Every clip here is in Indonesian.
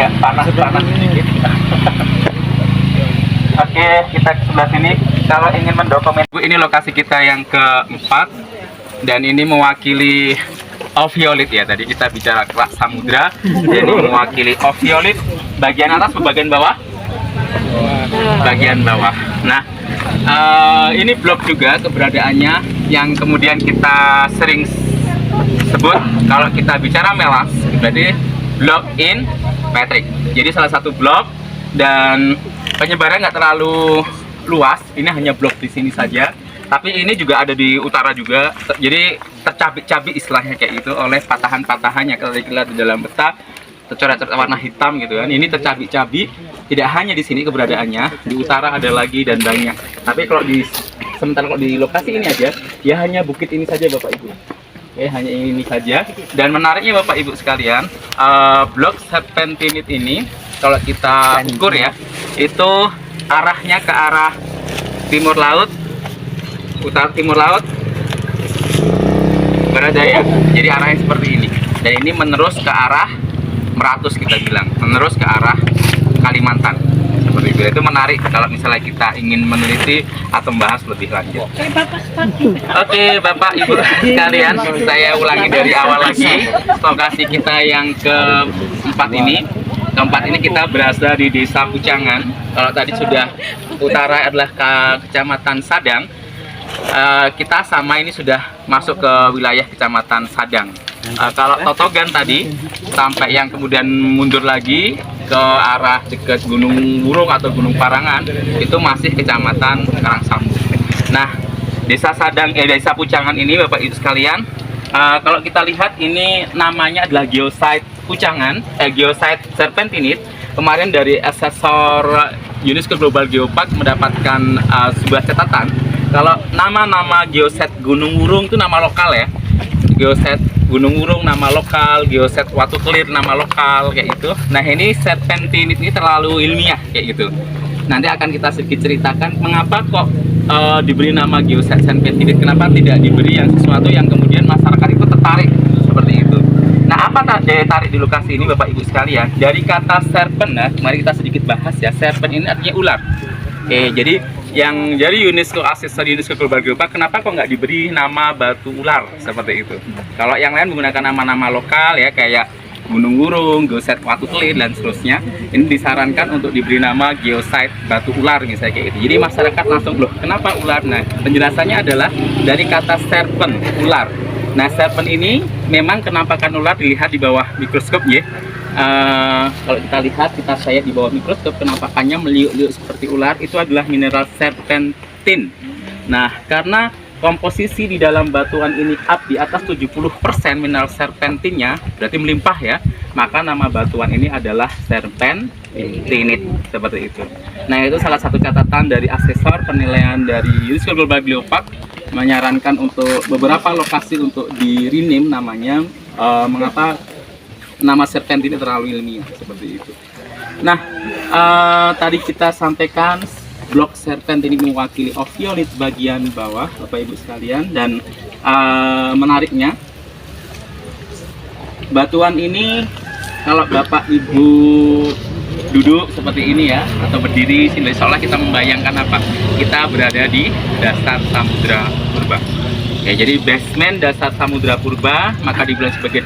agak panas-panas sedikit. Oke, kita ke sebelah sini. Kalau ingin mendokumentasi, ini lokasi kita yang keempat, dan ini mewakili oviolit ya. Tadi kita bicara kerak samudra, jadi mewakili oviolit. Bagian atas, bagian bawah, bagian bawah. Nah, ini blok juga keberadaannya, yang kemudian kita sering sebut kalau kita bicara melas, berarti blok in Patrick. Jadi salah satu blok, dan penyebaran nggak terlalu luas. Ini hanya blok di sini saja. Tapi ini juga ada di utara juga. Jadi tercabik-cabik istilahnya kayak gitu oleh patahan-patahannya. Kalau dilihat di dalam peta, tercoret-coret warna hitam gitu kan. Ini tercabik-cabik. Tidak hanya di sini keberadaannya, di utara ada lagi dan banyak. Tapi kalau sementara kalau di lokasi ini aja, ya hanya bukit ini saja Bapak Ibu. Oke, hanya ini saja. Dan menariknya Bapak Ibu sekalian, blok serpentinit ini kalau kita ukur ya, itu arahnya ke arah timur laut, utara timur laut, barat daya. Jadi arahnya seperti ini. Dan ini menerus ke arah Meratus, kita bilang menerus ke arah Kalimantan. Seperti itu. Itu menarik kalau misalnya kita ingin meneliti atau membahas lebih lanjut. Oke, Bapak Ibu sekalian, saya ulangi dari awal lagi. Lokasi kita yang keempat ini. Keempat ini kita berada di Desa Pucangan. Kalau tadi sudah utara adalah Kecamatan Sadang, kita sama ini sudah masuk ke wilayah Kecamatan Sadang. Kalau Totogan tadi sampai yang kemudian mundur lagi ke arah dekat Gunung Wurung atau Gunung Parangan, itu masih Kecamatan Karangsambu. Nah, Desa Pucangan ini Bapak Ibu sekalian, kalau kita lihat ini namanya adalah geosite Pucangan, geosite serpentinit. Kemarin dari asesor UNESCO Global Geopark mendapatkan sebuah catatan kalau nama-nama geoset Gunung Wurung itu nama lokal ya. Geoset Gunung Wurung nama lokal, geoset Watu Kelir nama lokal kayak gitu. Nah, ini serpentinit ini terlalu ilmiah kayak gitu. Nanti akan kita sedikit ceritakan mengapa kok diberi nama geoset serpentinit, kenapa tidak diberi yang sesuatu yang kemudian masyarakat itu tertarik seperti itu. Nah, apa daya tarik di lokasi ini Bapak Ibu sekalian? Dari kata serpent, nah, mari kita sedikit bahas ya. Serpent ini artinya ular. Oke, jadi yang dari UNESCO, asesor UNESCO Global Geopark, kenapa kok nggak diberi nama batu ular seperti itu? Kalau yang lain menggunakan nama-nama lokal ya, kayak Gunung Wurung, geoset Watu Kelir dan seterusnya, ini disarankan untuk diberi nama geosite batu ular misalnya kayak gitu. Jadi masyarakat langsung, loh kenapa ular? Nah, penjelasannya adalah dari kata serpent, ular. Nah, serpent ini memang kenampakan ular dilihat di bawah mikroskop ya. Kalau kita lihat, saya di bawah mikroskop, kenampakannya meliuk-liuk seperti ular, itu adalah mineral serpentin. Nah, karena komposisi di dalam batuan ini di atas 70% mineral serpentinnya, berarti melimpah ya, maka nama batuan ini adalah serpentinit seperti itu. Nah, itu salah satu catatan dari asesor penilaian dari UNESCO Global Geopark, menyarankan untuk beberapa lokasi untuk di rename namanya, mengapa nama serpentinit terlalu ilmiah seperti itu. Nah, tadi kita sampaikan blok serpentinit mewakili oviolit bagian bawah Bapak Ibu sekalian, dan menariknya batuan ini kalau Bapak Ibu duduk seperti ini ya, atau berdiri sini, seolah kita membayangkan apa? Kita berada di dasar samudra purba. Ya, jadi basement dasar samudra purba, maka dibilang sebagai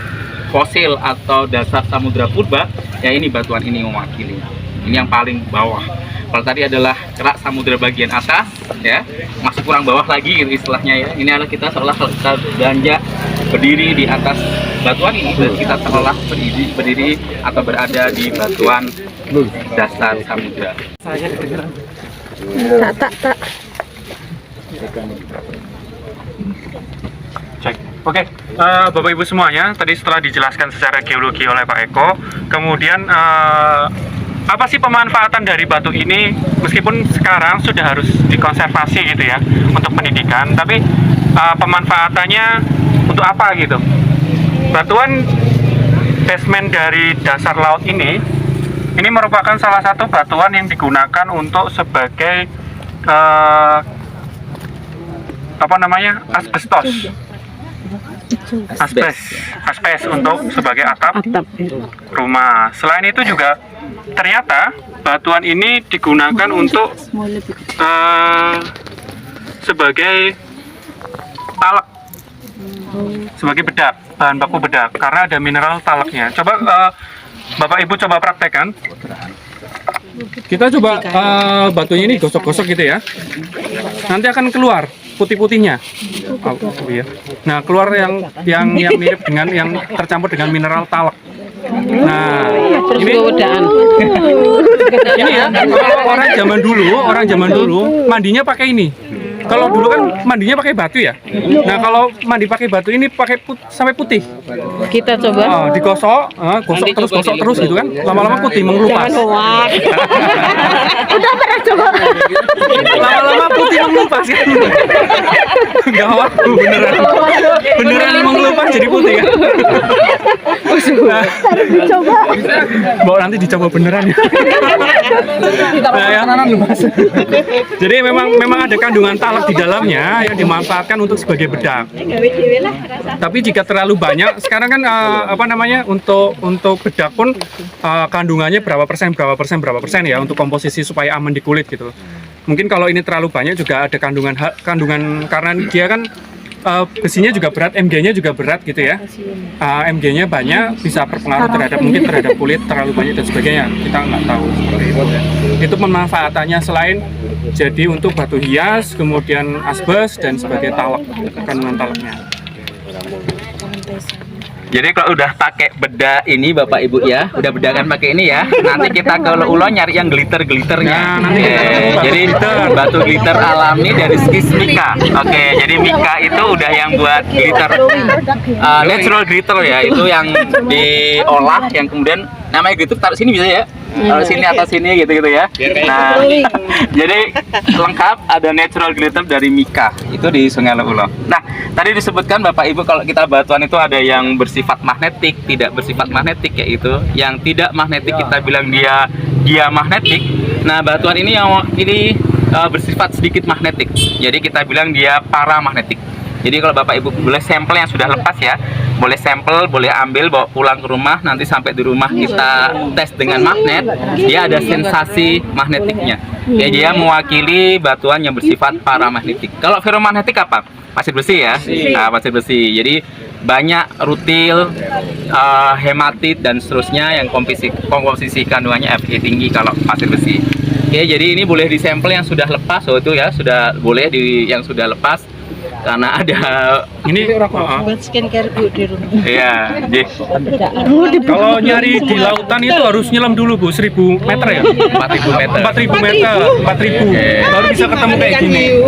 fosil atau dasar samudra purba, ya ini batuan ini mewakili. Ini yang paling bawah. Kalau tadi adalah kerak samudra bagian atas, ya masih kurang bawah lagi gitu istilahnya ya. Ini adalah kita seolah kalau kita beranjak berdiri di atas batuan ini, dan kita seolah berdiri atau berada di batuan dasar samudra. Saya kedengeran. Tak. Cek. Oke, Bapak Ibu semuanya, tadi setelah dijelaskan secara geologi oleh Pak Eko, kemudian apa sih pemanfaatan dari batu ini, meskipun sekarang sudah harus dikonservasi gitu ya untuk pendidikan, tapi pemanfaatannya untuk apa gitu? Batuan basement dari dasar laut ini merupakan salah satu batuan yang digunakan untuk sebagai asbestos. asbes untuk sebagai atap Atap. rumah. Selain itu juga ternyata batuan ini digunakan untuk sebagai talak, sebagai bedak, bahan baku bedak, karena ada mineral talaknya. Coba Bapak Ibu coba praktekkan. Kita coba batunya ini gosok-gosok gitu ya. Nanti akan keluar putih-putihnya. Oh, iya. Nah, keluar yang mirip dengan yang tercampur dengan mineral talak. Nah, ini ya, kalau orang zaman dulu mandinya pakai ini. Kalau dulu kan mandinya pakai batu ya. Nah, kalau mandi pakai batu ini pakai sampai putih. Kita coba. Digosok, gosok terus gitu kan. Lama-lama putih mengelupas. Udah pernah coba. Lama-lama putih mengelupas kan. Gawat, beneran mengelupas jadi putih kan. Nah, Harus dicoba. bawa nanti dicoba beneran ya. Nah, ya. Jadi memang ada kandungan talak di dalamnya yang dimanfaatkan untuk sebagai bedak. Tapi jika terlalu banyak, sekarang kan untuk bedak pun kandungannya berapa persen ya untuk komposisi supaya aman di kulit gitu. Mungkin kalau ini terlalu banyak juga ada kandungan karena dia kan besinya juga berat, Mg-nya juga berat gitu ya. Mg-nya banyak, bisa berpengaruh terhadap kulit terlalu banyak dan sebagainya. Kita nggak tahu seperti itu. Itu pemanfaatannya selain jadi untuk batu hias, kemudian asbes dan sebagai talak, kandungan talaknya. Jadi kalau udah pakai bedak ini Bapak Ibu ya, udah bedakan pakai ini ya. Nanti kita ke Ulo nyari yang glitter-glitternya. Nah, nanti kita ketemu batu jadi glitter. batu glitter alami dari skis Mika. Oke, jadi Mika itu udah yang buat glitter natural glitter ya, itu yang diolah yang kemudian namanya glitter taruh sini bisa ya. Taruh sini atas sini gitu ya. Nah, jadi lengkap ada natural glitter dari Mika itu di Sungai Ulo. Nah, tadi disebutkan Bapak Ibu kalau kita batuan itu ada yang bersifat magnetik, tidak bersifat magnetik, yaitu yang tidak magnetik kita bilang dia magnetik. Nah, batuan ini bersifat sedikit magnetik. Jadi kita bilang dia paramagnetik. Jadi kalau Bapak Ibu boleh sampel yang sudah lepas ya, boleh sampel, boleh ambil bawa pulang ke rumah, nanti sampai di rumah kita tes dengan magnet, dia ada sensasi magnetiknya. Ya, dia mewakili batuan yang bersifat paramagnetik. Kalau ferromagnetik apa? Pasir besi ya. Nah, pasir besi. Jadi banyak rutil, hematit dan seterusnya yang komposisi kandungannya Fe tinggi kalau pasir besi. Oke, jadi ini boleh disampel yang sudah lepas, itu ya sudah boleh yang sudah lepas. Karena ada ini Buat skincare Bu di rumah. iya, kalau nyari di lautan itu harus nyelam dulu Bu, 1000 meter ya, 4.000 meter. 4.000 meter, 4.000 baru bisa ketemu kayak gini.